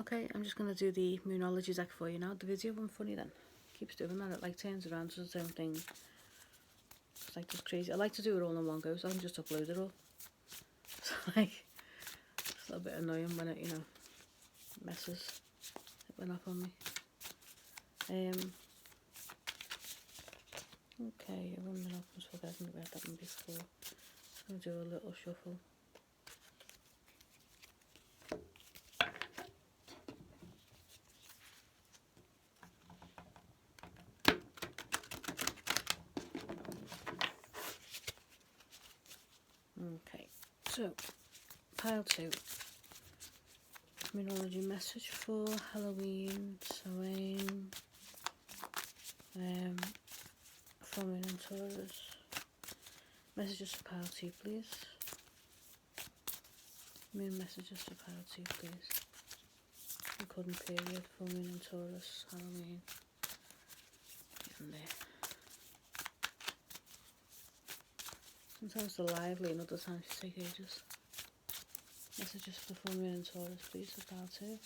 Okay, I'm just going to do the Moonology deck for you now. The video wasn't funny then. Keeps doing that. It like turns around to its own thing. It's like just crazy. I like to do it all in one go so I can just upload it all. So like, it's a little bit annoying when it, you know, messes. It went off on me. Okay, a 1 minute opens for that. I've never had that one before. Just going to do a little shuffle. Okay, so pile 2. Terminology message for Halloween, Samhain, Full Moon and Taurus. Messages for pile 2, please. Moon messages for pile 2, please. Recording period, Full Moon and Taurus, Halloween. Even there. Sometimes they're lively and other times they take ages. Messages for Full Moon and Taurus, please, for pile 2.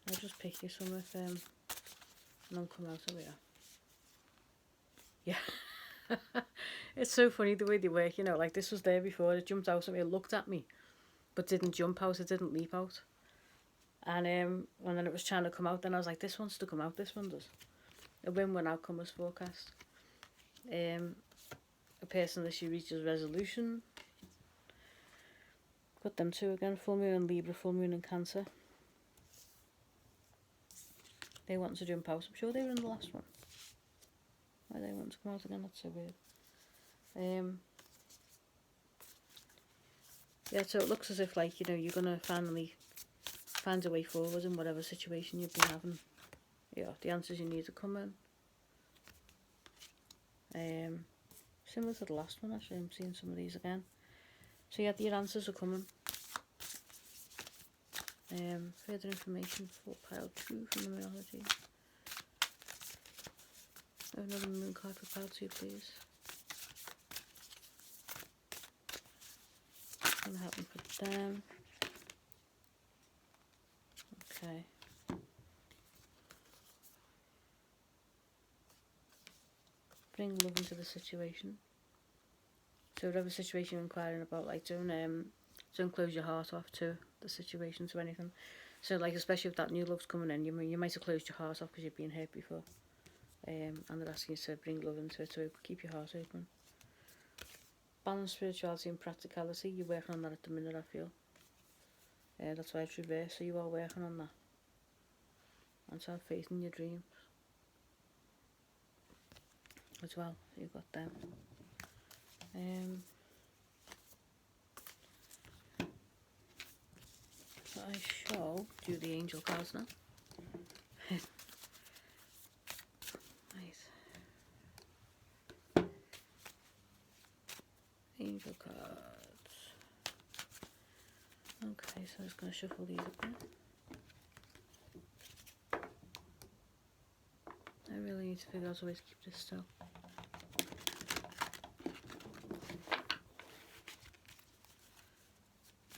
I'll just pick you some if none come out of here. Yeah. It's so funny the way they work, you know, like this was there before, it jumped out at me, it looked at me, but didn't jump out, it didn't leap out. And then it was trying to come out, then I was like, this one's to come out, this one does. A win-win outcome was forecast. A person that she reaches resolution. Got them two again, Full Moon and Libra, Full Moon and Cancer. They want to jump out, I'm sure they were in the last one. Why they want to come out again, that's so weird. Yeah, so it looks as if, like, you know, you're going to finally find a way forward in whatever situation you've been having. Yeah, the answers you need are coming. Similar to the last one, actually, I'm seeing some of these again. So yeah, your answers are coming. Further information for pile 2 from the Moonology. Another moon card for pile 2, please. What's going to happen for them? Okay. Bring love into the situation. So whatever situation you're inquiring about, like don't close your heart off to the situation, to anything. So like, especially if that new love's coming in, you might have closed your heart off because you've been hurt before. And they're asking you to bring love into it, so keep your heart open. Balance spirituality and practicality, you're working on that at the minute, I feel. That's why it's reversed, so you are working on that. And to have faith in your dreams. As well, you've got them. So I shall do the angel cards now. Nice. Angel cards. Okay, so I'm just going to shuffle these up there. I really need to figure out a way to keep this still.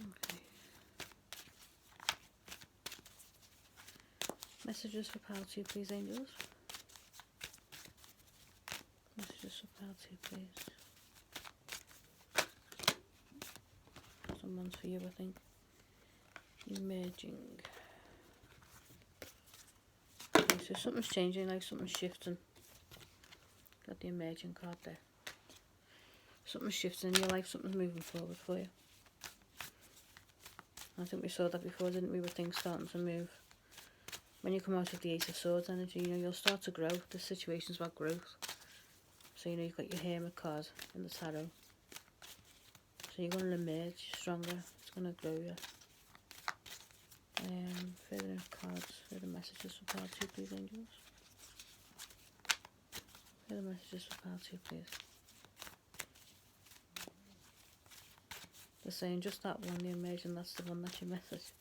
Okay. Messages for pile 2, please, angels. Messages for pile 2, please. Someone's for you, I think. Emerging. Okay, so something's changing, like something's shifting. Got the emerging card there. Something's shifting in your life, something's moving forward for you. I think we saw that before, didn't we, with things starting to move. When you come out of the Ace of Swords energy, you know, you'll start to grow. The situation's about growth. So, you know, you've got your Hermit card in the tarot. So you're going to emerge stronger. It's going to grow you. Further cards, further messages for pile 2, please, angels. Further messages for pile 2, please. They're saying just that one, the emerging, that's the one, that's your message.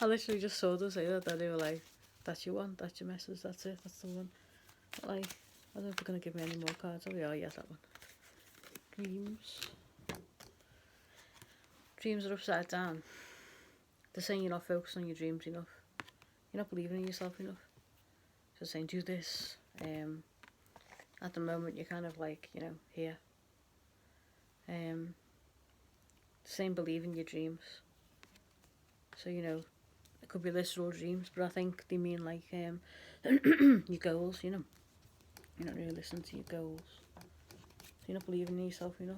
I literally just saw them say that they were like, that's your one, that's your message, that's it, that's the one. Like, I don't know if they're going to give me any more cards. Oh, yeah, yes, that one. Dreams. Dreams are upside down. They're saying you're not focused on your dreams enough. You're not believing in yourself enough. So saying, do this. At the moment, you're kind of like, you know, here. Saying believe in your dreams. So, you know, it could be literal dreams, but I think they mean like your goals, you know. You're not really listening to your goals. So you're not believing in yourself enough.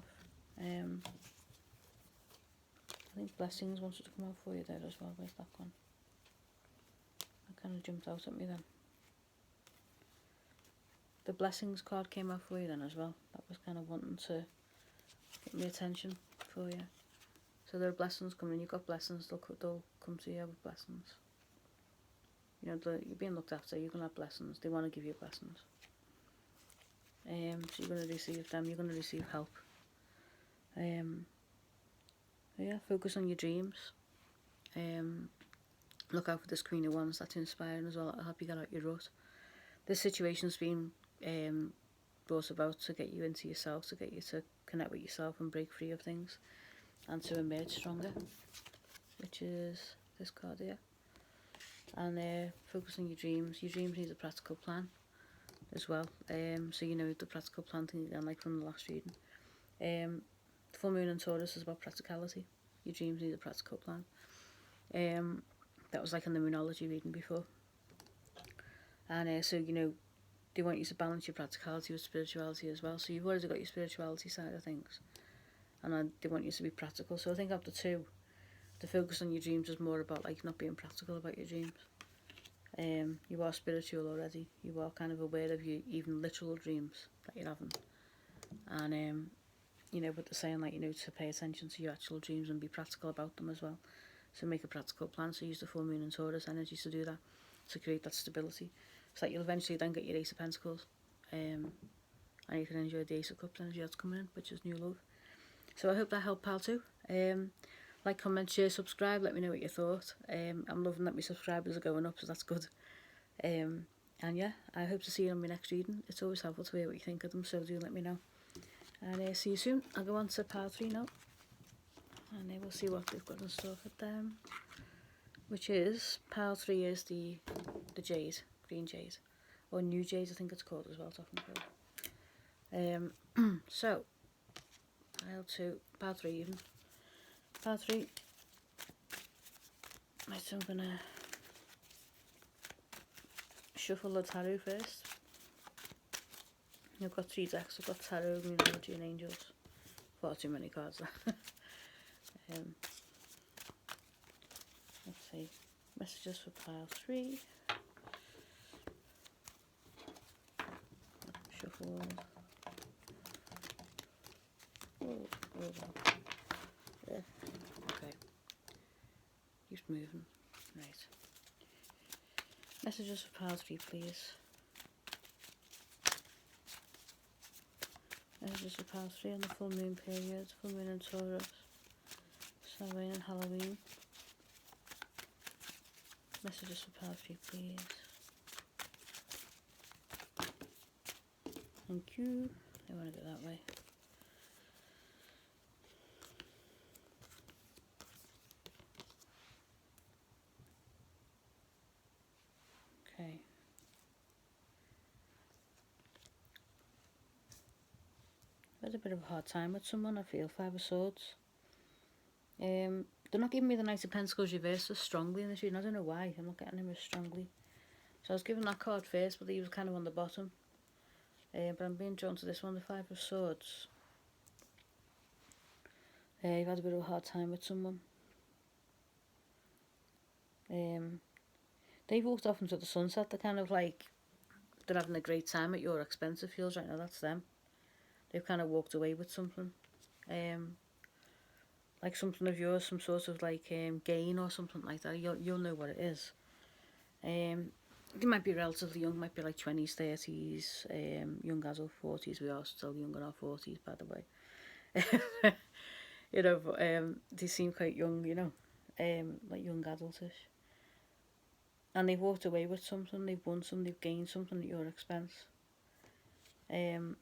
I think blessings wanted to come out for you there as well. Where's that gone? That kind of jumped out at me then. The blessings card came out for you then as well. That was kind of wanting to get my attention for you. So there are blessings coming. You've got blessings. They'll come to you with blessings. You know, you're being looked after. You're going to have blessings. They want to give you blessings. So you're going to receive them. You're going to receive help. Yeah, focus on your dreams. Look out for this Queen of Wands. That's inspiring as well. I'll help you get out your rut. This situation's been brought about to get you into yourself, to get you to connect with yourself and break free of things, and to emerge stronger, which is this card here. And focus on your dreams. Your dreams need a practical plan as well. So you know the practical plan thing again, like from the last reading. Full Moon and Taurus is about practicality. Your dreams need a practical plan. That was like in the Moonology reading before. And so, you know, they want you to balance your practicality with spirituality as well. So you've already got your spirituality side of things. And they want you to be practical. So I think of the two, the focus on your dreams is more about like not being practical about your dreams. You are spiritual already. You are kind of aware of your even literal dreams that you're having. And, you know, but they're saying like, you know, to pay attention to your actual dreams and be practical about them as well. So make a practical plan. So use the Full Moon and Taurus energy to do that, to create that stability. So that you'll eventually then get your Ace of Pentacles. And you can enjoy the Ace of Cups energy that's coming in, which is new love. So I hope that helped, pal, too. Like, comment, share, subscribe. Let me know what you thought. I'm loving that my subscribers are going up, so that's good. And yeah, I hope to see you on my next reading. It's always helpful to hear what you think of them, so do let me know. And see you soon. I'll go on to pile 3 now. And we'll see what they've got in store for them. Which is, pile 3 is the Jade, green Jade. Or new Jade, I think it's called as well, it's often called. So, pile 3 even. Pile 3. Right, so I'm going to shuffle the tarot first. I've got 3 decks. I've got tarot, Moonology and angels. Far too many cards there. Let's see. Messages for pile 3. Shuffle. Oh, yeah. Okay. Keeps moving. Right. Messages for pile 3, please. Messages for pile 3 on the full moon period. Full moon and Taurus. Samhain and Halloween. Messages for pile 3, please. Thank you. I want to go that way. Okay. I've had a bit of a hard time with someone, I feel. 5 of Swords. They're not giving me the Knight of Pentacles reversed as strongly in this reading. I don't know why. I'm not getting him as strongly. So I was given that card first, but he was kind of on the bottom. But I'm being drawn to this one, the 5 of Swords. You've had a bit of a hard time with someone. They've walked off into the sunset. They're kind of like, they're having a great time at your expense, it feels right now. That's them. They've kind of walked away with something. Like something of yours, some sort of like gain or something like that. You'll know what it is. They might be relatively young, might be like 20s, 30s, young adult 40s. We are still young in our 40s, by the way. You know, but they seem quite young, you know, like young adultish. And they've walked away with something, they've won something, they've gained something at your expense. The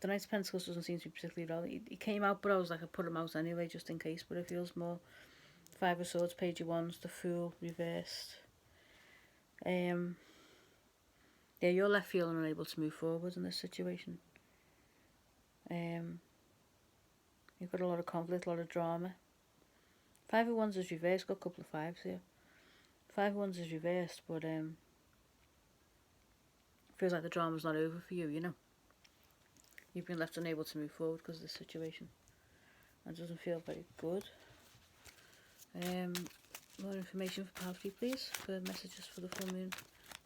Knight of Pentacles doesn't seem to be particularly relevant. He came out, but I was like, I put him out anyway, just in case. But it feels more Five of Swords, Page of Wands, the Fool reversed. Yeah, you're left feeling unable to move forward in this situation. You've got a lot of conflict, a lot of drama. Five of Wands is reversed. Got a couple of fives here. Five of Wands is reversed, but feels like the drama's not over for you. You know, you've been left unable to move forward because of this situation. That doesn't feel very good. More information for Pile 3, please, for messages for the full moon.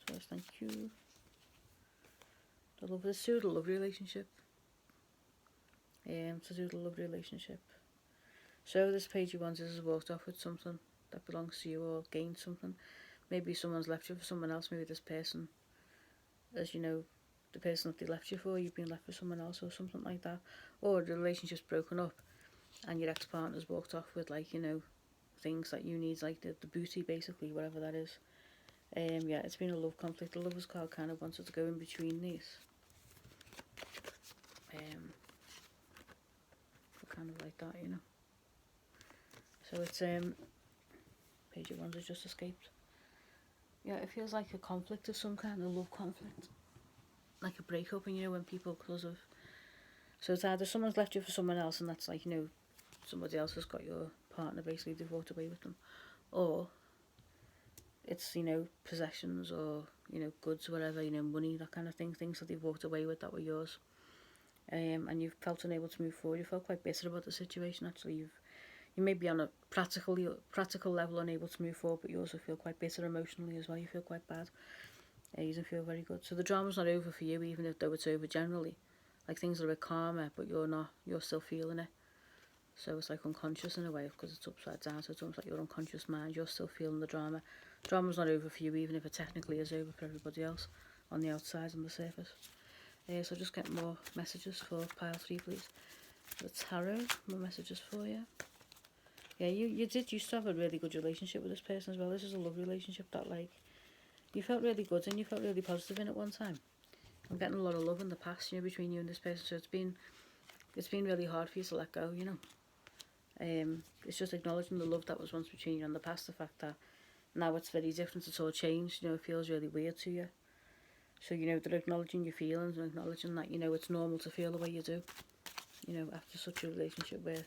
So thank you. The love is to do the love relationship. To do the love relationship. So this Page of Wands has walked off with something that belongs to you or gained something. Maybe someone's left you for someone else. Maybe this person, as you know, the person that they left you for, you've been left for someone else or something like that. Or the relationship's broken up and your ex-partner's walked off with, like, you know, things that you need, like the booty, basically, whatever that is. Yeah, it's been a love conflict. The Lovers card kind of wanted to go in between these. Kind of like that, you know. So it's Page of Wands has just escaped. Yeah, it feels like a conflict of some kind, a love conflict, like a breakup. And you know, when people, because of, so it's either someone's left you for someone else, and that's like, you know, somebody else has got your partner, basically they've walked away with them, or it's, you know, possessions or, you know, goods, whatever, you know, money, that kind of thing, things that they've walked away with that were yours. And you've felt unable to move forward. You felt quite bitter about the situation. Actually, you may be on a practical level unable to move forward, but you also feel quite bitter emotionally as well. You feel quite bad. You don't feel very good. So the drama's not over for you, even though it's over generally. Like, things are a bit calmer, but you're not. You're still feeling it. So it's like unconscious in a way, because it's upside down. So it's almost like your unconscious mind. You're still feeling the drama. Drama's not over for you, even if it technically is over for everybody else on the outside, on the surface. So just get more messages for Pile 3, please. The Tarot, more messages for you. Yeah, you used to have a really good relationship with this person as well. This is a love relationship that, like, you felt really good and you felt really positive in at one time. I'm getting a lot of love in the past, you know, between you and this person. So it's been really hard for you to let go, you know. It's just acknowledging the love that was once between you in the past. The fact that now it's very different, it's all changed. You know, it feels really weird to you. So, you know, they're acknowledging your feelings and acknowledging that, you know, it's normal to feel the way you do. You know, after such a relationship where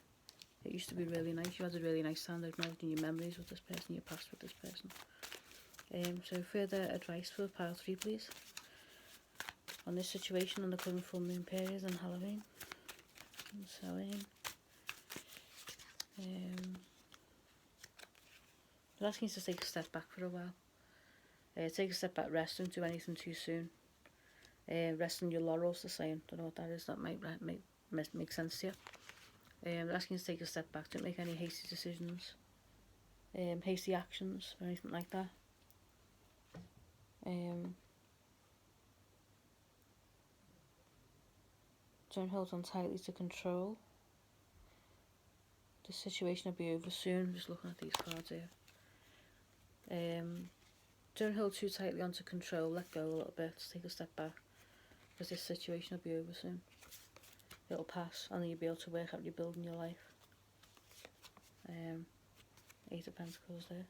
it used to be really nice. You had a really nice time, acknowledging your memories with this person, your past with this person. So further advice for Pile 3, please, on this situation on the current full moon period and Halloween and Samhain. They're asking you to take a step back for a while. Take a step back, rest, don't do anything too soon. Rest in your laurels, they're saying. Don't know what that is, that might make sense to you. They're asking you to take a step back, don't make any hasty decisions, hasty actions, or anything like that. Don't hold on tightly to control. The situation will be over soon. Just looking at these cards here. Don't hold too tightly onto control. Let go a little bit. Take a step back, because this situation will be over soon. It'll pass, and then you'll be able to work out rebuilding your life. Eight of Pentacles there.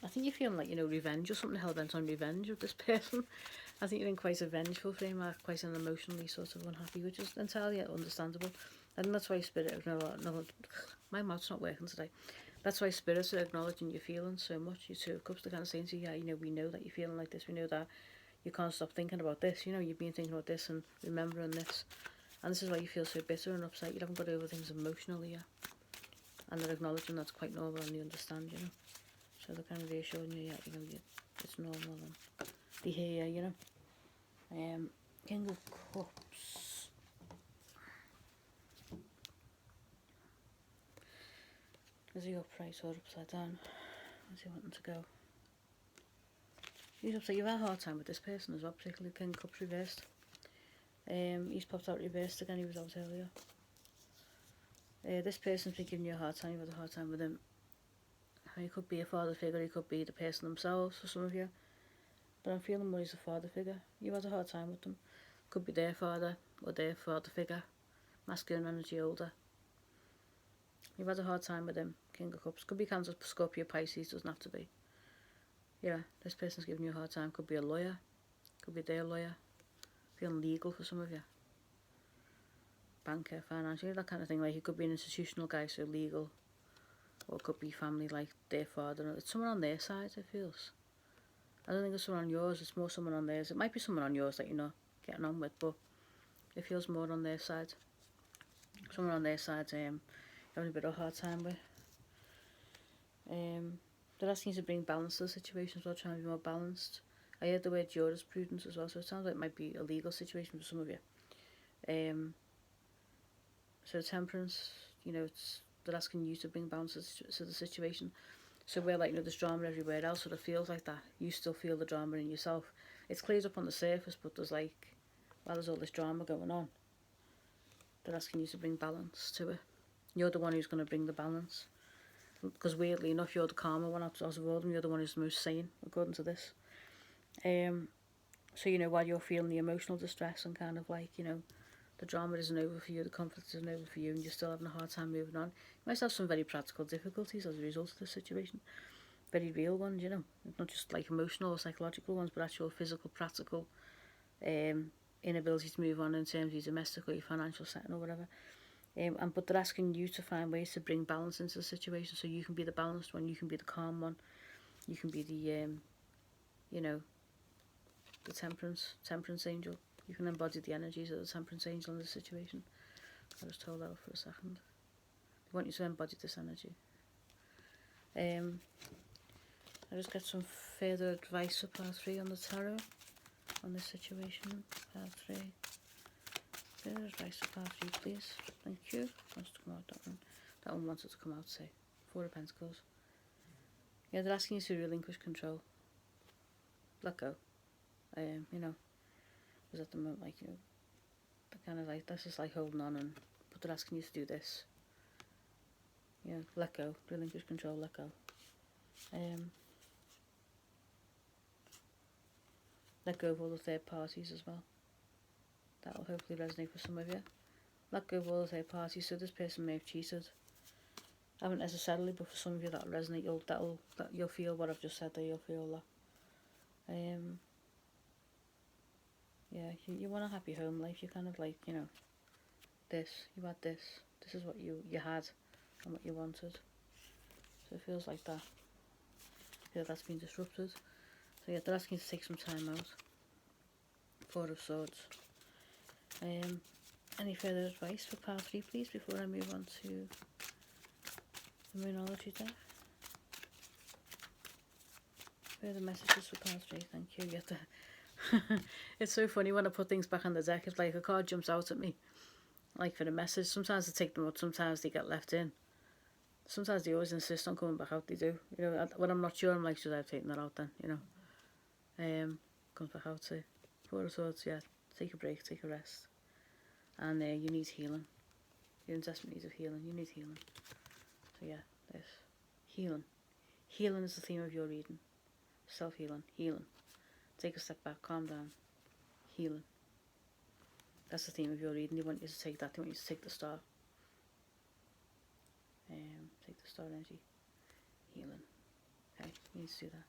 I think you're feeling like, you know, revenge or something, hell-bent on revenge with this person. I think you're in quite a vengeful framework, quite an emotionally sort of unhappy, which is entirely understandable. I think that's why Spirit, my mouth's not working today. That's why Spirits are acknowledging your feelings so much. You Two of Cups, they're kind of saying to you, yeah, you know, we know that you're feeling like this. We know that you can't stop thinking about this. You know, you've been thinking about this and remembering this. And this is why you feel so bitter and upset. You haven't got over things emotionally yet. And they're acknowledging that's quite normal and they understand, you know. So they're kind of reassuring you, yeah, you know, it's normal and they hear you, you know. King of Cups. Is he upright or upside down? Where's he wanting to go? He's upside. You've had a hard time with this person as well, particularly King of Cups reversed. He's popped out reversed again, he was out earlier. This person's been giving you a hard time, you've had a hard time with him. He could be a father figure, he could be the person themselves for some of you. but I'm feeling more as a father figure. You had a hard time with them. Could be their father or their father figure, masculine energy, older. You've had a hard time with him, King of Cups. Could be Cancer, Scorpio, Pisces, doesn't have to be. Yeah, this person's giving you a hard time. Could be a lawyer, could be their lawyer. Feeling legal for some of you. Banker, financial, that kind of thing. Like, it could be an institutional guy, so legal. Or it could be family, like their father. It's someone on their side, it feels. I don't think it's someone on yours, it's more someone on theirs. It might be someone on yours that you're not getting on with, but it feels more on their side. Someone on their side, you're having a bit of a hard time with. They're asking you to bring balance to the situation as well, trying to be more balanced. I heard the word jurisprudence as well, so it sounds like it might be a legal situation for some of you. So temperance, they're asking you to bring balance to the situation. So where, like, there's drama everywhere else, so it feels like that. You still feel the drama in yourself. It's cleared up on the surface, but there's there's all this drama going on. They're asking you to bring balance to it. You're the one who's going to bring the balance. Because weirdly enough, you're the calmer one out of all of them. You're the one who's the most sane, according to this. So, while you're feeling the emotional distress and kind of the drama isn't over for you, the conflict isn't over for you, and you're still having a hard time moving on. You might have some very practical difficulties as a result of this situation. Very real ones, not just like emotional or psychological ones, but actual physical, practical inability to move on in terms of your domestic or your financial setting or whatever. But they're asking you to find ways to bring balance into the situation, so you can be the balanced one, you can be the calm one, you can be the, the temperance angel. You can embody the energies of the temperance angel in this situation. I just told that off for a second. They want you to embody this energy. I just get some further advice for part 3 on the tarot, on this situation. Part 3. Further advice for part 3, please. Thank you. Wants to come out, that one. That one wanted to come out, say. 4 of Pentacles. Yeah, they're asking you to relinquish control. Let go. Because at the moment, they're kind of like, that's just like holding on, but they're asking you to do this. Let go. Relinquish control, let go. Let go of all the third parties as well. That'll hopefully resonate for some of you. Let go of all the third parties. So this person may have cheated. I haven't necessarily, but for some of you that'll resonate. You'll feel what I've just said there. You'll feel that. Yeah, you want a happy home life. You're kind of like, this. You had this. This is what you had and what you wanted. So it feels like that. That's been disrupted. So yeah, they're asking you to take some time out. 4 of Swords. Any further advice for part 3, please, before I move on to the Moonology deck? Further messages for part 3, thank you. You have to it's so funny when I put things back on the deck, if like a card jumps out at me, like for the message, sometimes I take them out, sometimes they get left in. Sometimes they always insist on coming back out, they do. When I'm not sure, I'm like, should I have taken that out then, comes back out to 4 of Swords, yeah, take a break, take a rest. And you need healing. You're in desperate need of healing, you need healing. So yeah, this. Healing. Healing is the theme of your reading. Self-healing, healing. Take a step back, calm down, healing. That's the theme of your reading. They want you to take that. They want you to take the star. Take the star energy. Healing. Okay, you need to do that.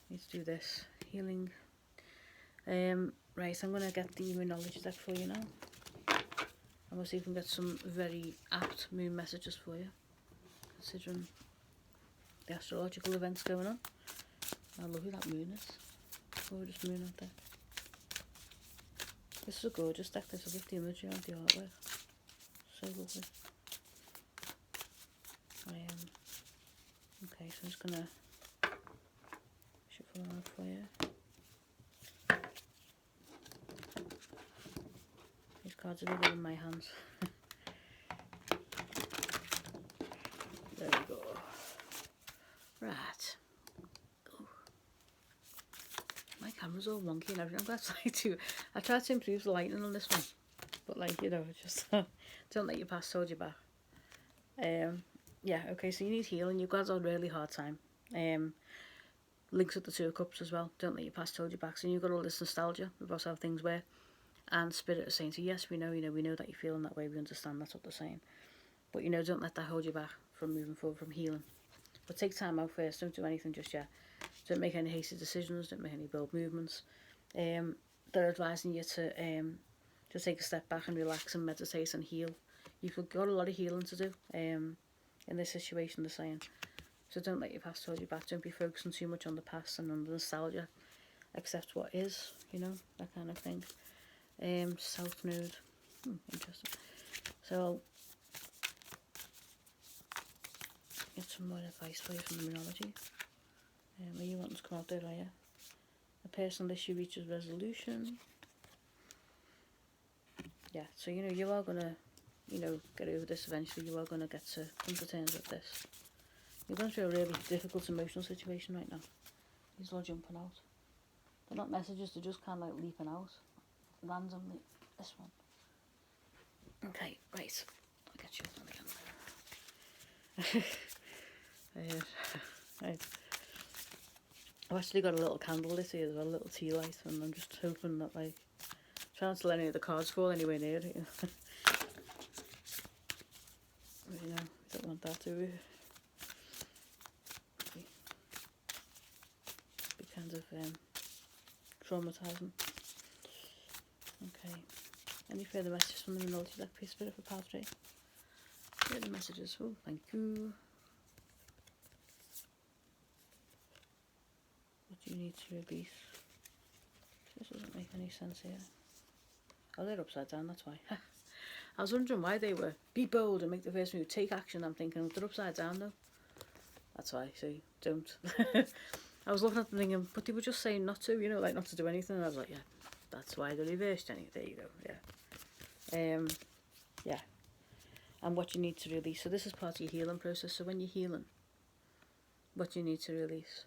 You need to do this. Healing. Right, I'm going to get the Moonology deck for you now. And we'll see if we can get some very apt moon messages for you, considering the astrological events going on. How lovely that moon is. Gorgeous moon out there. This is a gorgeous deck. There's a lovely imagery on the artwork. So lovely. Okay, so I'm just gonna shuffle around for you. These cards are bigger in my hands. There we go. Right. My camera's all wonky and everything. I'm glad I tried to improve the lighting on this one, but it's just don't let your past hold you back. Yeah, okay, so you need healing. You've got a really hard time. links with the Two of Cups as well. Don't let your past hold you back. So you've got all this nostalgia about how things were, and Spirit is saying to you, yes, we know, we know that you're feeling that way, we understand, that's what they're saying. But, don't let that hold you back from moving forward, from healing. But take time out first, don't do anything just yet. Don't make any hasty decisions, don't make any bold movements. They're advising you to just take a step back and relax and meditate and heal. You've got a lot of healing to do in this situation, they're saying. So don't let your past hold you back. Don't be focusing too much on the past and on the nostalgia. Accept what is, that kind of thing. South node. Interesting. So get some more advice for you from the numerology. Are you wanting to come out there, are you? A personal issue reaches resolution. Yeah, so you are gonna, get over this eventually. You are gonna get to come to terms with this. You're going through a really difficult emotional situation right now. These are all jumping out. They're not messages, they're just kind of like leaping out randomly. This one. Okay, right. I'll get you another again. Right. I've actually got a little candle lit here as well, a little tea light, and I'm just hoping that, trying not to let any of the cards fall anywhere near it. We don't want that, do we? Be kind of traumatising. Okay. Any further messages from the numerology deck, please, Spirit, for part 3? Further messages. Oh, thank you. What do you need to release? This doesn't make any sense here. Oh, they're upside down, that's why. I was wondering why they were be bold and make the first move, take action. I'm thinking they're upside down though. That's why, see, don't. I was looking at them thinking, but they were just saying not to, not to do anything. And I was like, yeah, that's why they're reversed, Jenny. There you go, yeah. Yeah. And what you need to release. So this is part of your healing process. So when you're healing, what you need to release.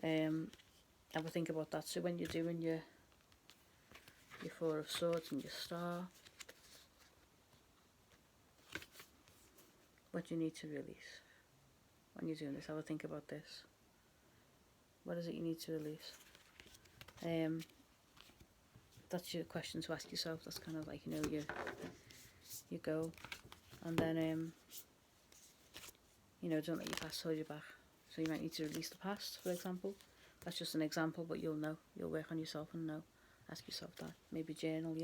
Have a think about that. So when you're doing your Four of Swords and your Star, what you need to release. When you're doing this, have a think about this. What is it you need to release? That's your question to ask yourself. That's kind of like, your goal. And then, don't let your past hold you back. So you might need to release the past, for example. That's just an example, but you'll know. You'll work on yourself and know. Ask yourself that. Maybe journal,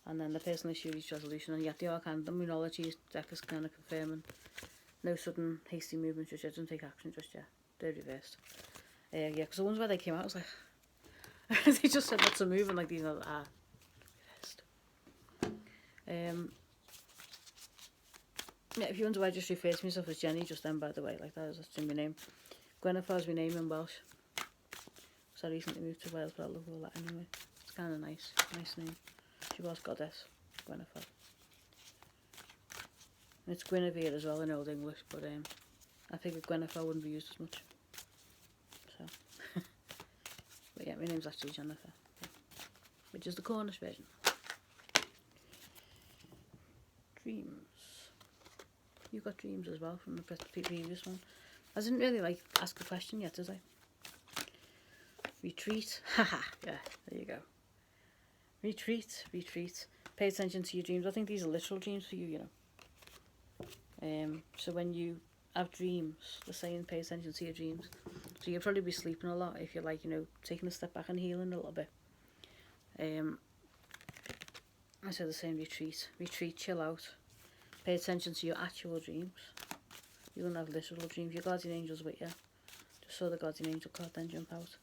And then the personal issue reach resolution. And yet the arcane, the numerology deck is kind of confirming. No sudden hasty movements just yet. Don't take action just yet. They're reversed. Yeah, because the ones where they came out, I was like... they just said not to move, and these are reversed. Yeah, if you wonder why I just refer to myself as Jenny, just then, by the way, that's in my name. Gwennifer is my name in Welsh. So I recently moved to Wales, but I love all that anyway. It's kind of nice name. She was goddess, Gwennifer. And it's Guinevere as well in Old English, but I figured Gwennifer wouldn't be used as much. So, but yeah, my name's actually Jennifer, which is the Cornish version. Dreams. You got dreams as well from the previous one. I didn't really ask a question yet, did I? Retreat. Haha, yeah, there you go. Retreat. Pay attention to your dreams. I think these are literal dreams for you, So when you have dreams, they're saying pay attention to your dreams. So you'll probably be sleeping a lot if you're taking a step back and healing a little bit. I said the same, retreat, chill out. Pay attention to your actual dreams. You won't have literal dreams. Your guardian angel's with you. Just saw the guardian angel card then jump out.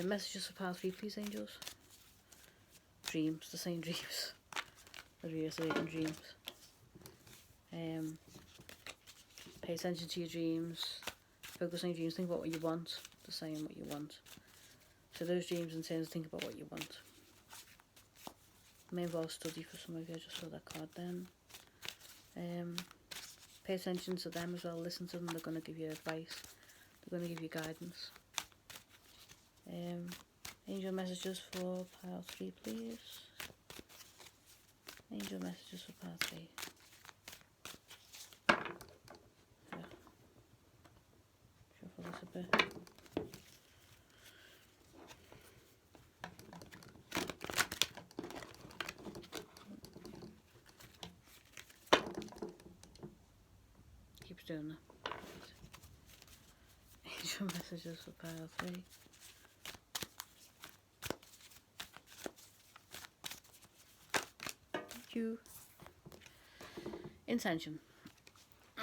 Messages for part 3, please, angels. Dreams, the same dreams. The reiterating dreams. Pay attention to your dreams. Focus on your dreams. Think about what you want. The same what you want. So those dreams in terms of think about what you want. May involve study for some of you. I just saw that card then. Pay attention to them as well. Listen to them. They're going to give you advice. They're going to give you guidance. Angel messages for part 3, please. Angel messages for part 3. Yeah. Shuffle this a bit. doing that. Angel messages for pile 3. Thank you. Intention.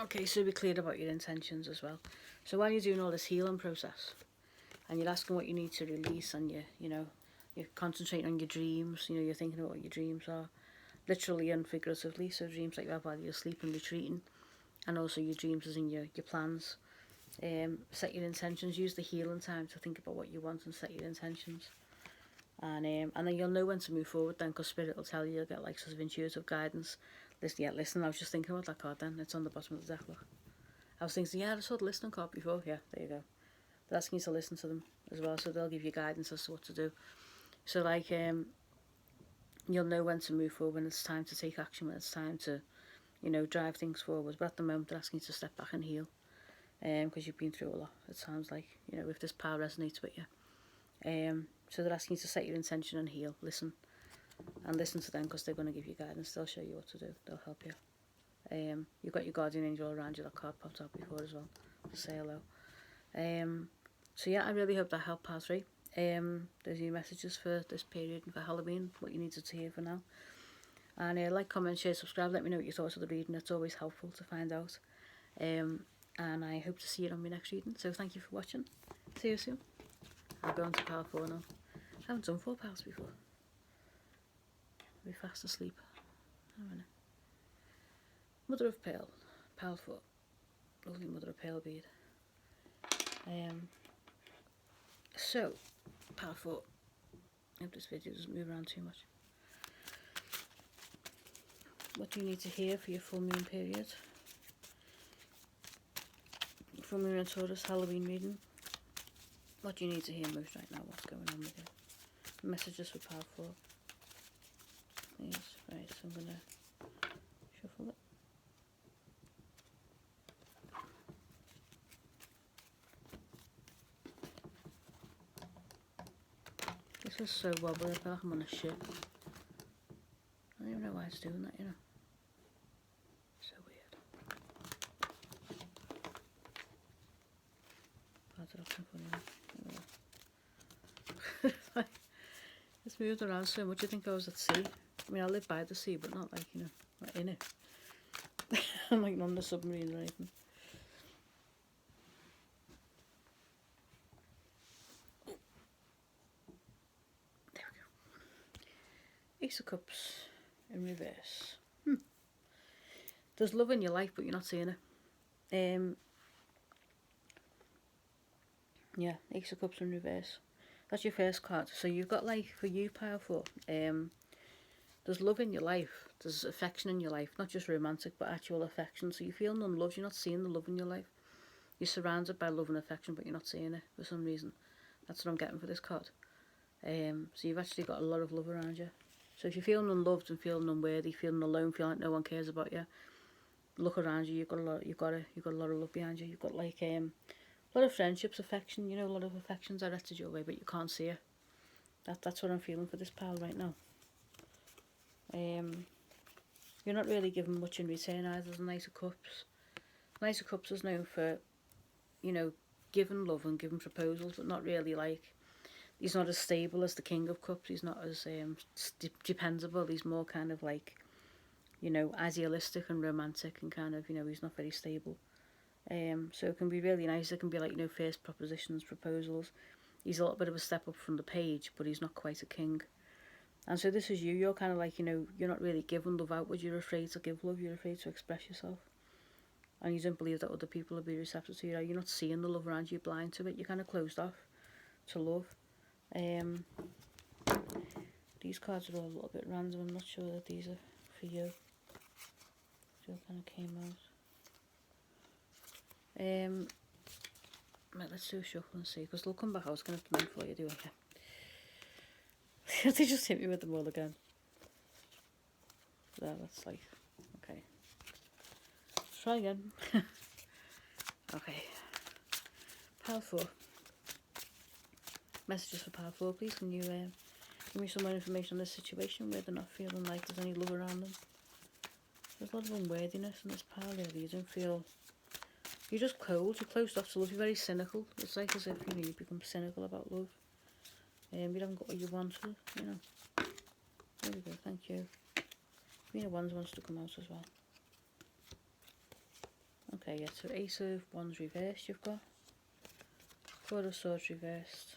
Okay, so be clear about your intentions as well. So while you're doing all this healing process, and you're asking what you need to release, and you're concentrating on your dreams, you're thinking about what your dreams are, literally and figuratively, so dreams like you have while you're sleeping, retreating, and also your dreams as in your plans. Set your intentions, use the healing time to think about what you want and set your intentions. And then you'll know when to move forward then, because Spirit will tell you, you'll get like sort of intuitive guidance. Listen, I was just thinking about that card then, it's on the bottom of the deck, look. I was thinking, yeah, I saw the listening card before, yeah, there you go. They're asking you to listen to them as well, so they'll give you guidance as to what to do. So like, you'll know when to move forward, when it's time to take action, when it's time to, drive things forward. But at the moment, they're asking you to step back and heal, because you've been through a lot, it sounds like, if this power resonates with you. So they're asking you to set your intention and heal, listen to them, because they're going to give you guidance, they'll show you what to do, they'll help you. You've got your guardian angel around you, that card popped out before as well, to say hello. So yeah, I really hope that helped part 3. There's your messages for this period and for Halloween, what you needed to hear for now. And like, comment, share, subscribe, let me know what you thought of the reading, it's always helpful to find out. And I hope to see you on my next reading, so thank you for watching, see you soon. I'm going to pile 4 now. I haven't done 4 piles before. I'll be fast asleep. Hang on a minute. Mother of Pearl, pile 4. Lovely Mother of Pearl bead. So, pile 4. I hope this video doesn't move around too much. What do you need to hear for your full moon period? Full moon and Taurus Halloween reading. What do you need to hear most right now? What's going on with you? Messages for pile 4. Yes, right, so I'm going to shuffle it. This is so wobbly, I feel like I'm on a ship. I don't even know why it's doing that, So weird. Cards are often funny. It's moved around so much, I think I was at sea. I mean, I live by the sea, but not like, not in it. I'm like not on the submarine or anything. There we go. Ace of Cups in reverse. There's love in your life, but you're not seeing it. Yeah, Ace of Cups in reverse. That's your first card. So you've got, like, for you, pile 4, there's love in your life. There's affection in your life. Not just romantic, but actual affection. So you're feeling unloved. You're not seeing the love in your life. You're surrounded by love and affection, but you're not seeing it for some reason. That's what I'm getting for this card. So you've actually got a lot of love around you. So if you're feeling unloved and feeling unworthy, feeling alone, feeling like no one cares about you, look around you. You've got a lot of love behind you. You've got like a lot of friendships, affection. A lot of affections directed your way, but you can't see it. That's what I'm feeling for this pile right now. You're not really given much in return either. The Knight of Cups. Knight of Cups is known for, giving love and giving proposals, but not really like. He's not as stable as the King of Cups. He's not as dependable. He's more kind of like, idealistic and romantic and kind of, he's not very stable. So it can be really nice. It can be like, first propositions, proposals. He's a little bit of a step up from the page, but he's not quite a king. And so this is you. You're kind of like, you're not really giving love outwards. You're afraid to give love. You're afraid to express yourself. And you don't believe that other people will be receptive to you. You're not seeing the love around you. You're blind to it. You're kind of closed off to love. These cards are all a little bit random. I'm not sure that these are for you. So it kind of came out. Right, let's do a shuffle and see, because they'll come back. I was going to have to make for you, do I? They just hit me with them all again. There, that's like, okay. Let's try again. Okay. Pile 4. Messages for pile 4, please. Can you give me some more information on this situation where they're not feeling like there's any love around them? There's a lot of unworthiness in this pile, really. You don't feel You're just cold, you're closed off to love, you're very cynical. It's like as if, you know, you become cynical about love. You haven't got what you wanted, you know. There we go, thank you. Queen of Wands wants to come out as well. Okay, yeah, so Ace of Wands reversed you've got. Four of Swords reversed.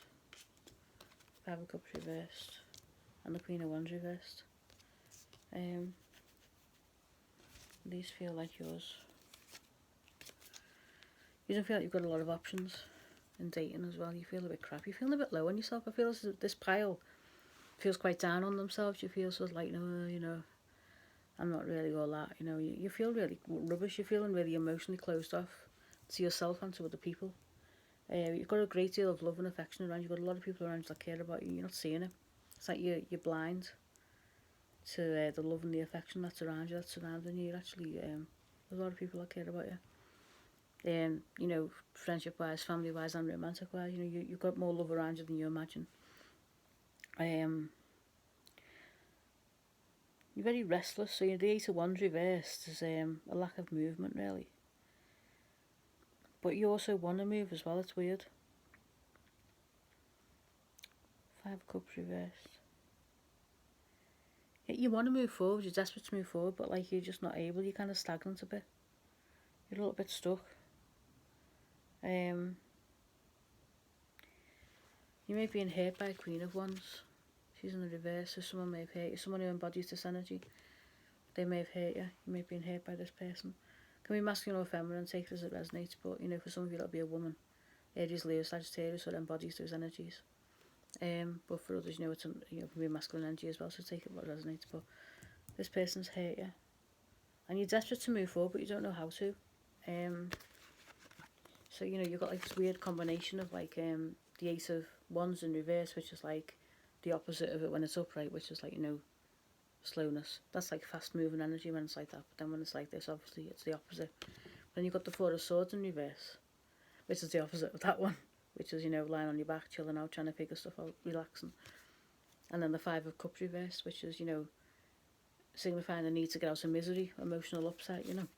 Five of Cups reversed. And the Queen of Wands reversed. These feel like yours. You don't feel like you've got a lot of options in dating as well. You feel a bit crap. You feel a bit low on yourself. I feel this pile feels quite down on themselves. You feel sort of like, no, you know, I'm not really all that. You know, you feel really rubbish. You're feeling really emotionally closed off to yourself and to other people. You've got a great deal of love and affection around you. You've got a lot of people around you that care about you. You're not seeing it. It's like you're blind to the love and the affection that's around you, that's surrounding you. You're actually, there's a lot of people that care about you. You know, friendship-wise, family-wise, and romantic-wise, you know, you've got more love around you than you imagine. You're very restless, so the Eight of Wands reversed is a lack of movement, really. But you also want to move as well, it's weird. Five of Cups reversed. Yeah, you want to move forward, you're desperate to move forward, but like you're just not able, you're kind of stagnant a bit. You're a little bit stuck. You may be being hurt by Queen of Wands. She's in the reverse, so someone may have hurt you. Someone who embodies this energy, they may have hurt you. You may be being hurt by this person. Can be masculine or feminine, take it as it resonates, but you know, for some of you it'll be a woman. Aries, Leo, Sagittarius, so it embodies those energies. But for others, you know, it can be a masculine energy as well, so take it what resonates. But this person's hurt you. And you're desperate to move forward, but you don't know how to. So, you know, you've got like this weird combination of like the Ace of Wands in reverse, which is like the opposite of it when it's upright, which is like, you know, slowness. That's like fast moving energy when it's like that, but then when it's like this, obviously it's the opposite. Then you've got the Four of Swords in reverse, which is the opposite of that one, which is, you know, lying on your back, chilling out, trying to figure stuff out, relaxing. And then the Five of Cups reverse, which is, you know, signifying the need to get out of misery, emotional upset, you know.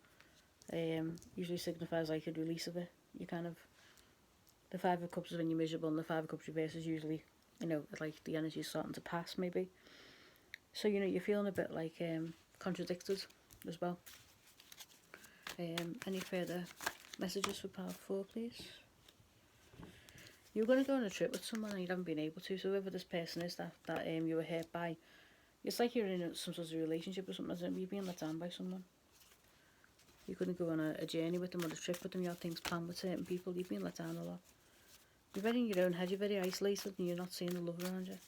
Usually signifies like a release of it. You kind of, the Five of Cups is when you're miserable, and the Five of Cups reverse is usually, you know, like the energy is starting to pass maybe. So, you know, you're feeling a bit like contradicted as well. Any further messages for Power 4, please? You're going to go on a trip with someone and you haven't been able to, so whoever this person is that you were hurt by, it's like you're in some sort of relationship or something, isn't it? You're being let down by someone. You couldn't go on a journey with them or a trip with them, you have things planned with certain people, you've been let down a lot. You're very in your own head, you're very isolated and you're not seeing the love around you.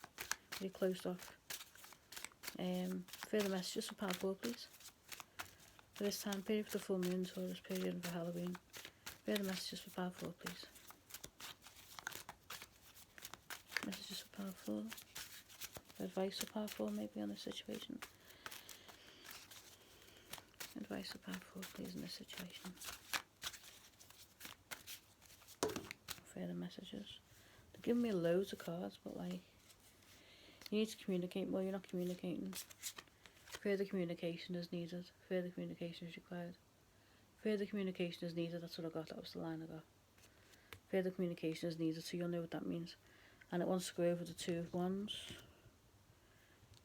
Very closed off. Further messages for Power 4, please. For this time period, for the full moon, Taurus period, and for Halloween. Further messages for Power 4, please. Messages for Power 4. Advice for Power 4, maybe, on this situation. Advice for Power 4, please, in this situation. Further messages. They're giving me loads of cards, but like, you need to communicate more, you're not communicating. Further communication is needed. Further communication is required. Further communication is needed, that's what I got, that was the line I got. Further communication is needed, so you'll know what that means. And it wants to go over the Two of Wands.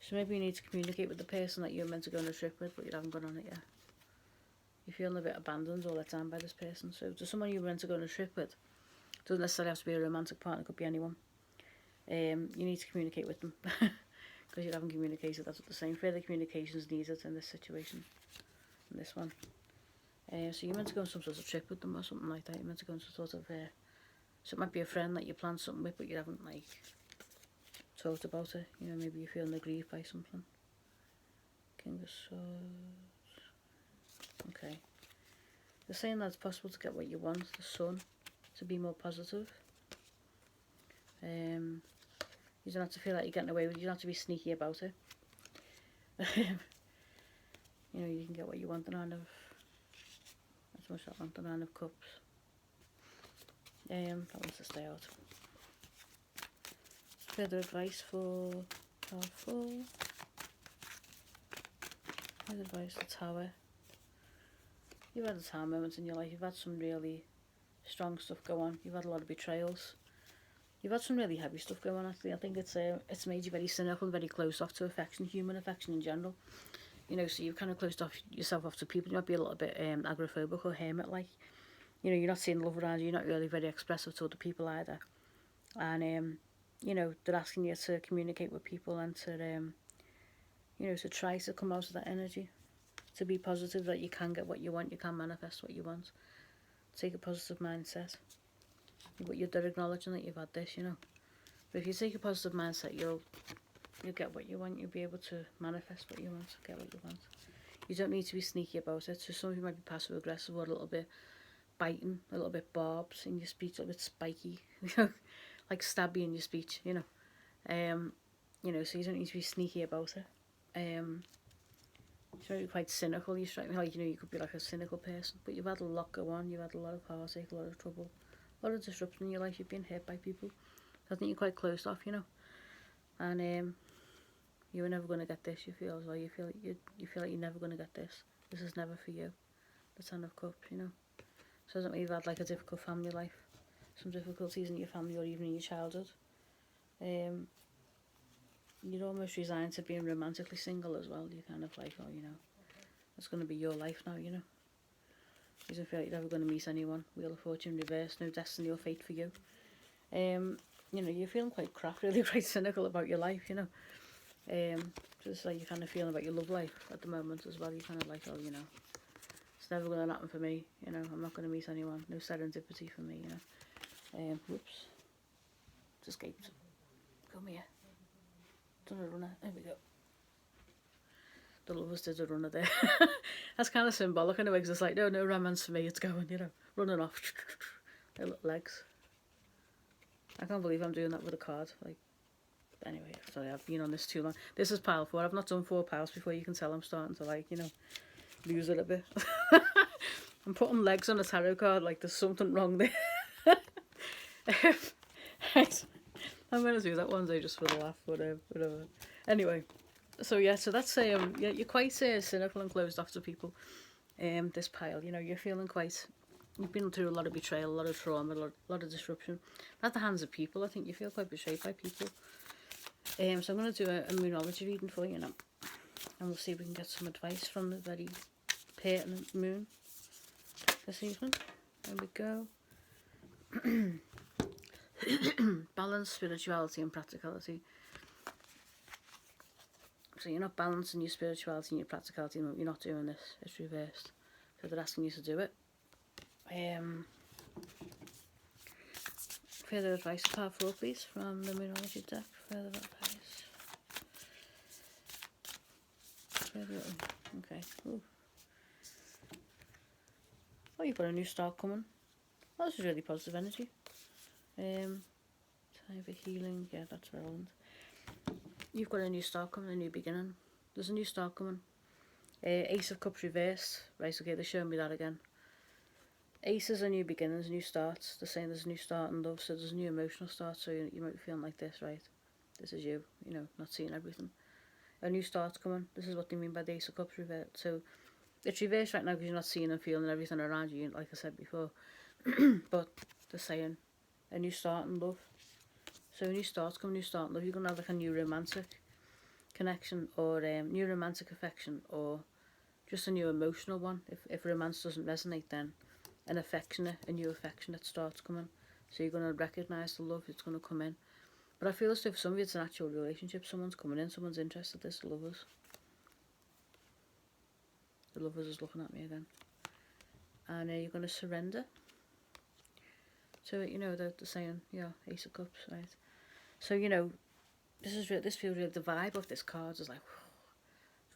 So maybe you need to communicate with the person that you're meant to go on a trip with, but you haven't gone on it yet. You're feeling a bit abandoned or let down by this person. So to someone you're meant to go on a trip with, doesn't necessarily have to be a romantic partner, it could be anyone. You need to communicate with them. Because you haven't communicated, that's what they're saying. Further communication is needed in this situation. In this one. So you're meant to go on some sort of trip with them or something like that. You're meant to go on some sort of... so it might be a friend that you planned something with, but you haven't, like, talked about it. You know, maybe you're feeling aggrieved by something. King of Swords. Okay. They're saying that it's possible to get what you want, the sun, to be more positive. You don't have to feel like you're getting away with it. You don't have to be sneaky about it. You know, you can get what you want. The Nine of... That's much that one. The Nine of Cups. That wants to stay out. Further advice for Power 4. Further advice for Tower. You've had a Tower moments in your life. You've had some really strong stuff go on. You've had a lot of betrayals. You've had some really heavy stuff going on, actually. I think it's made you very cynical and very closed off to affection, human affection in general. You know, so you've kind of closed off yourself off to people. You might be a little bit agoraphobic or hermit-like. You know, you're not seeing love around you. You're not really very expressive to other people either. And, you know, they're asking you to communicate with people and to, you know, to try to come out of that energy. To be positive, that you can get what you want. You can manifest what you want. Take a positive mindset. But you're acknowledging that you've had this, you know. But if you take a positive mindset, you'll get what you want. You'll be able to manifest what you want, get what you want. You don't need to be sneaky about it. So some of you might be passive aggressive or a little bit biting, a little bit barbed in your speech, a little bit spiky, like stabby in your speech, you know. You know, so you don't need to be sneaky about it. It's very quite cynical. You strike me like, you know, you could be like a cynical person, but you've had a lot go on. You've had a lot of heartache, a lot of trouble, a lot of disruption in your life. You've been hurt by people. I think you're quite closed off, you know. And you were never going to get this. You feel as well. You feel like you're never going to get this. This is never for you. The Ten of Cups, you know. So it doesn't mean you've had like a difficult family life, some difficulties in your family or even in your childhood. You're almost resigned to being romantically single as well. You're kind of like, oh, you know, it's going to be your life now, you know. You don't feel like you're ever going to meet anyone. Wheel of Fortune reversed, no destiny or fate for you. You know, you're feeling quite crap, really quite cynical about your life, you know. Just like you're kind of feeling about your love life at the moment as well. You're kind of like, oh, you know, it's never going to happen for me, you know. I'm not going to meet anyone. No serendipity for me, you know. Whoops. It's escaped. Come here. Done a runner. There we go. The lovers did a runner there. That's kind of symbolic anyway, because it's like, no romance for me. It's going, you know, running off. Their little legs. I can't believe I'm doing that with a card. Like, anyway, sorry, I've been on this too long. This is pile 4. I've not done 4 piles before. You can tell I'm starting to, like, you know, lose it a bit. I'm putting legs on a tarot card like there's something wrong there. Right. I'm going to do that one day just for the laugh, whatever. Anyway, so yeah, so that's, yeah, you're quite cynical and closed off to people. This pile, you know, you're feeling quite, you've been through a lot of betrayal, a lot of trauma, a lot of disruption. At the hands of people, I think you feel quite betrayed by people. So I'm going to do a moonology reading for you now. And we'll see if we can get some advice from the very pertinent moon this evening. There we go. Balance, spirituality and practicality. So you're not balancing your spirituality and your practicality. You're not doing this. It's reversed. So they're asking you to do it. Further advice, card 4 please, from the Moonology deck. Further advice. Okay. Ooh. Oh, you've got a new start coming. Oh, this is really positive energy. Time for healing. Yeah, that's relevant. You've got a new start coming, a new beginning. There's a new start coming. Ace of Cups reversed. Right, okay, they're showing me that again. Aces are new beginnings, new starts. They're saying there's a new start in love, so there's a new emotional start. So you might be feeling like this, right? This is you, you know, not seeing everything. A new start's coming. This is what they mean by the Ace of Cups reversed. So it's reversed right now because you're not seeing and feeling everything around you, like I said before. But they're saying a new start in love. So a new start's coming, new start in love. You're going to have like a new romantic connection or new romantic affection or just a new emotional one. If romance doesn't resonate, then an affectionate, a new affectionate start's coming. So you're going to recognise the love, it's going to come in. But I feel as if for some of you it's an actual relationship. Someone's coming in, someone's interested. This lovers. The lovers is looking at me again. And you're going to surrender. So, you know, they're saying, yeah, Ace of Cups, right? So, you know, this feels really, the vibe of this card is like,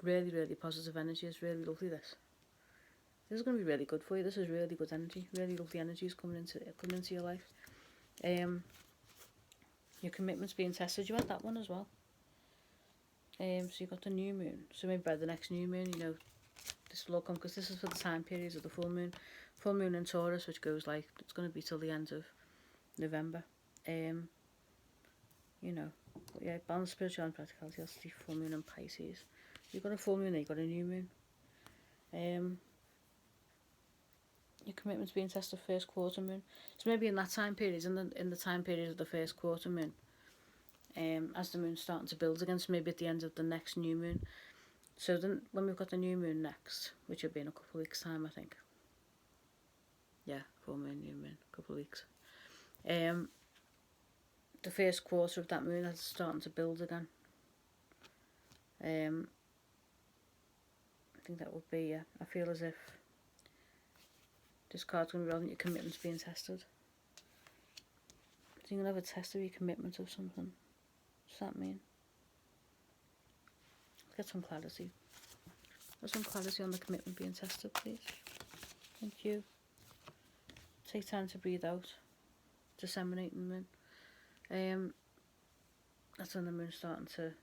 really, really positive energy. It's really lovely, this. This is going to be really good for you. This is really good energy. Really lovely energy is coming into your life. Your commitment's being tested. You had that one as well. So you've got the new moon. So maybe by the next new moon, you know, this will all come, because this is for the time periods of the full moon. Full moon in Taurus, which goes like, it's going to be till the end of November. You know, but yeah, balance, spiritual and practicality. That's the full moon in Pisces. You've got a full moon, you've got a new moon. your commitment's being tested first quarter moon. So maybe in that time period, in the time period of the first quarter moon, as the moon's starting to build again, so maybe at the end of the next new moon. So then when we've got the new moon next, which will be in a couple of weeks' time, I think. Yeah, full moon, new moon, a couple of weeks. The first quarter of that moon is starting to build again. I think that would be, yeah, I feel as if this card's going to be relevant, your commitment's being tested. So you're going to have a test of your commitment of something. What does that mean? Let's get some clarity. Get some clarity on the commitment being tested, please. Thank you. Take time to breathe out. Disseminating the moon. That's when the moon's starting to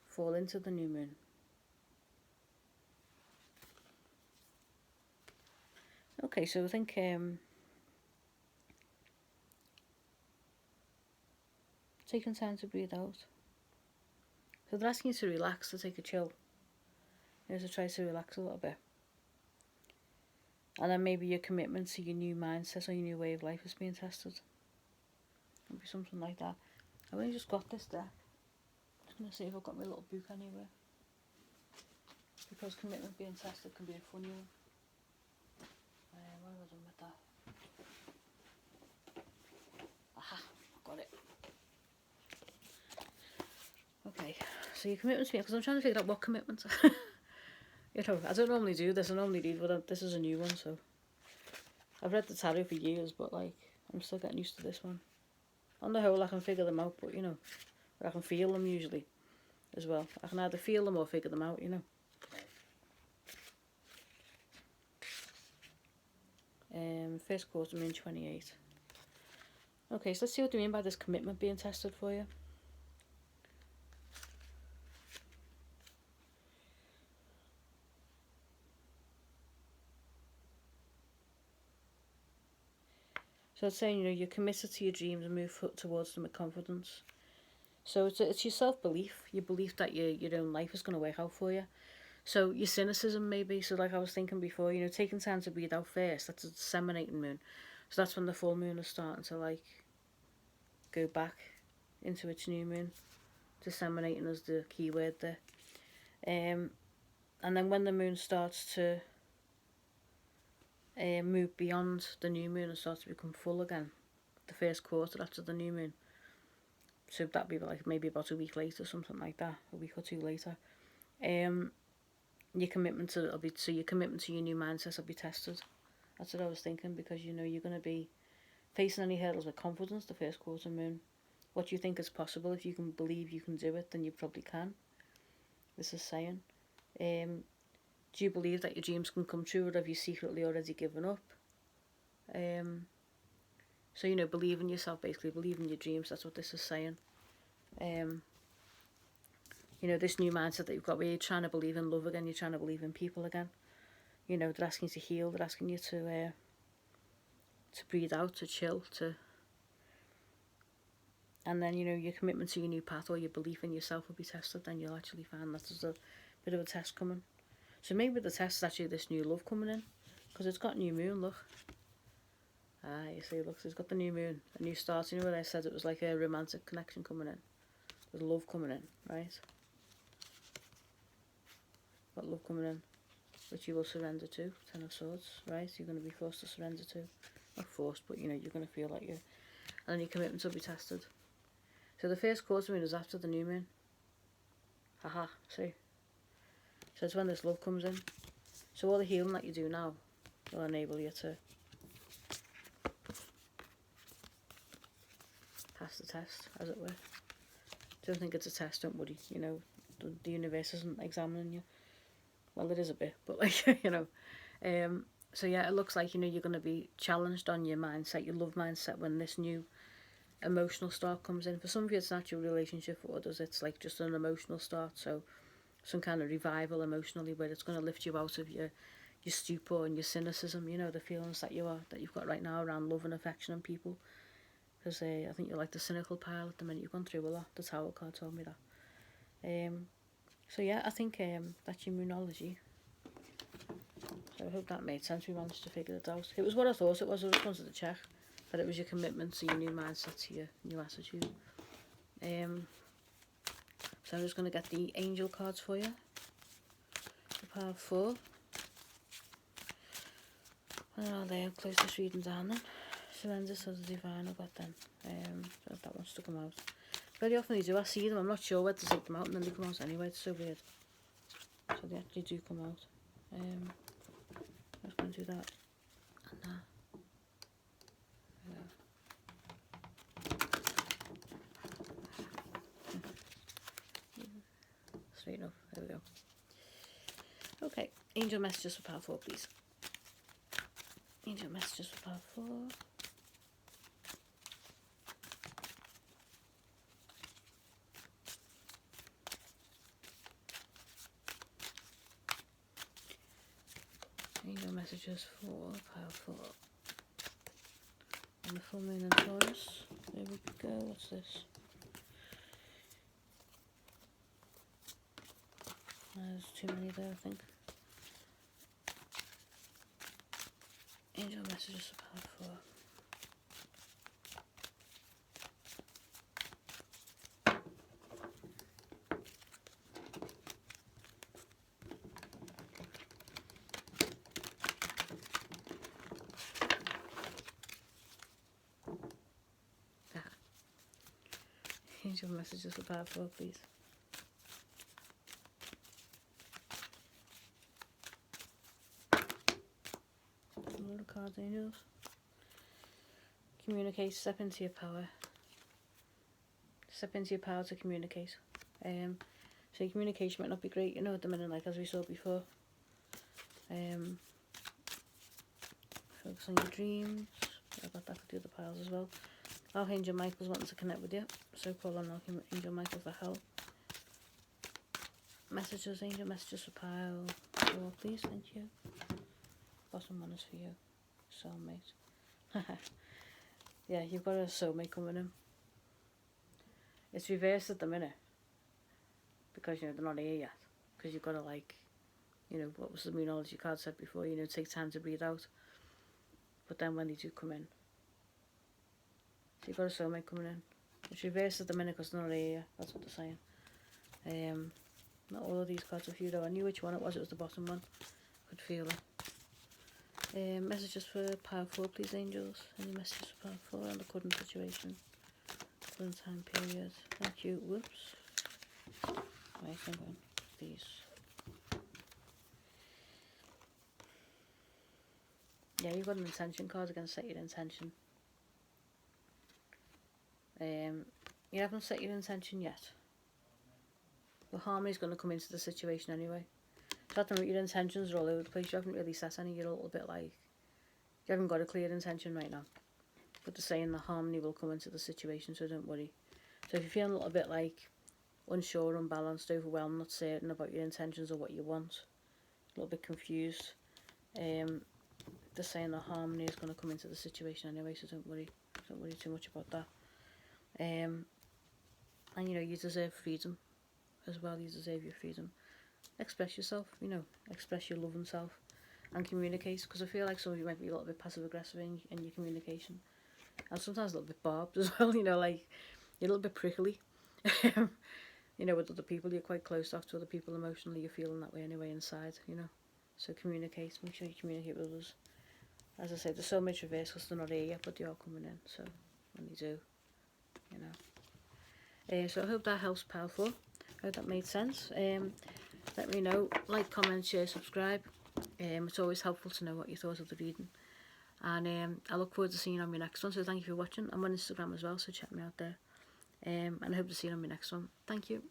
fall into the new moon. Okay, so I think taking time to breathe out. So they're asking you to relax, to take a chill. You know, to try to relax a little bit. And then maybe your commitment to your new mindset or your new way of life is being tested. Maybe something like that. I've only just got this deck. Just going to see if I've got my little book anywhere. Because commitment being tested can be a funny one. What have I done with that? Aha, got it. Okay, so your commitment's being, because I'm trying to figure out what commitment. You know, I don't normally do this. I normally read, but this is a new one, so. I've read the tarot for years, but like, I'm still getting used to this one. On the whole, I can figure them out, but you know, I can feel them usually as well. I can either feel them or figure them out, you know. First quarter moon 28. Okay, so let's see what they mean by this commitment being tested for you. So it's saying, you know, you're committed to your dreams and move towards them with confidence. So it's your self-belief, your belief that your own life is going to work out for you. So your cynicism maybe, so like I was thinking before, you know, taking time to breathe out first, that's a disseminating moon. So that's when the full moon is starting to like go back into its new moon. Disseminating is the key word there. And then when the moon starts to move beyond the new moon and starts to become full again, the first quarter after the new moon. So that'd be like maybe about a week later, something like that, a week or two later. Your commitment to your commitment to your new mindset will be tested. That's what I was thinking, because you know you're going to be facing any hurdles with confidence. The first quarter moon, what you think is possible, if you can believe you can do it, then you probably can. This is saying, do you believe that your dreams can come true, or have you secretly already given up? So you know, believe in yourself, basically believe in your dreams. That's what this is saying. You know, this new mindset that you've got, where you're trying to believe in love again, you're trying to believe in people again. You know, they're asking you to heal, they're asking you to breathe out, to chill, and then, you know, your commitment to your new path or your belief in yourself will be tested. Then you'll actually find that there's a bit of a test coming. So maybe the test is actually this new love coming in, because it's got new moon, look. You see, look, it's got the new moon, a new start. You know what I said, it was like a romantic connection coming in. There's love coming in, right? Got love coming in, which you will surrender to. 10 of Swords, right? You're going to be forced to surrender to. Not forced, but you know, you're going to feel like you. And then your commitments will be tested. So the first quarter moon is after the new moon. Haha, see? So it's when this love comes in. So all the healing that you do now will enable you to pass the test, as it were. Don't think it's a test, don't worry. You know, the universe isn't examining you. Well, it is a bit, but like, you know. So yeah, it looks like, you know, you're going to be challenged on your mindset, your love mindset, when this new emotional start comes in. For some of you, it's not your relationship. For others, it's like just an emotional start. So some kind of revival emotionally, where it's going to lift you out of your stupor and your cynicism, you know, the feelings that you've got right now around love and affection and people. Because I think you're like the cynical pile at the minute. You've gone through a lot. The Tower card told me that. So yeah, I think that's your moonology. So I hope that made sense. We managed to figure it out. It was what I thought it was. I just wanted to check that it was your commitment to your new mindset, to your new attitude. So I'm just going to get the angel cards for you. The pile 4. Oh, there, close this reading down then. Surrender to the divine, I've got them. So if that wants to come out. Very often they do, I see them, I'm not sure where to take them out, and then they come out anyway, it's so weird. So they actually do come out. I'm just going to do that and that. Straight enough, there we go. Okay, angel messages for pile 4, please. Angel messages for pile 4. Angel messages for pile 4. And the full moon and Taurus. There we go. What's this? There's too many there, I think. Angel messages for pile 4. Angel messages for pile 4, please. A lot of cards, angels. Communicate, step into your power. Step into your power to communicate. So your communication might not be great, you know, at the minute, like as we saw before. Focus on your dreams. I got that for the other piles as well. Archangel Michael's wanting to connect with you, so call on Archangel Michael for help. Messages, angel messages for pile 4, please, thank you. Bottom one is for you, soulmate. Yeah, you've got a soulmate coming in. It's reversed at the minute, because, you know, they're not here yet. Because you've got to, like, you know, what was the Moonology card said before, you know, take time to breathe out. But then when they do come in, so you've got a soulmate coming in. It's reversed at the minute because they're not here, that's what they're saying. Not all of these cards are for you though. I knew which one it was the bottom one. Could feel it. Messages for pile 4, please, angels. Any messages for pile 4 on the current situation? Current time period. Thank you. Whoops. Right, I'm going these. Yeah, you've got an intention card. Again, set your intention. You haven't set your intention yet. But harmony is going to come into the situation anyway. So at the moment, your intentions are all over the place. You haven't really set any. You're a little bit like, you haven't got a clear intention right now. But they're saying the harmony will come into the situation, so don't worry. So if you're feeling a little bit like unsure, unbalanced, overwhelmed, not certain about your intentions or what you want, a little bit confused, they're saying the harmony is going to come into the situation anyway, so don't worry too much about that. And you know, you deserve freedom as well. You deserve your freedom. Express yourself, you know, express your loving self and communicate, because I feel like some of you might be a little bit passive aggressive in your communication, and sometimes a little bit barbed as well, you know, like you're a little bit prickly. You know, with other people, you're quite close off to other people emotionally, you're feeling that way anyway inside, you know. So communicate, make sure you communicate with others. As I said, there's so much reverse because they're not here yet, but they are coming in, so when they do, you know. So I hope that helps pile 4. I hope that made sense. Let me know, like, comment, share, subscribe. It's always helpful to know what you thought of the reading. And I look forward to seeing you on my next one, so thank you for watching. I'm on Instagram as well, so check me out there. And I hope to see you on my next one. Thank you.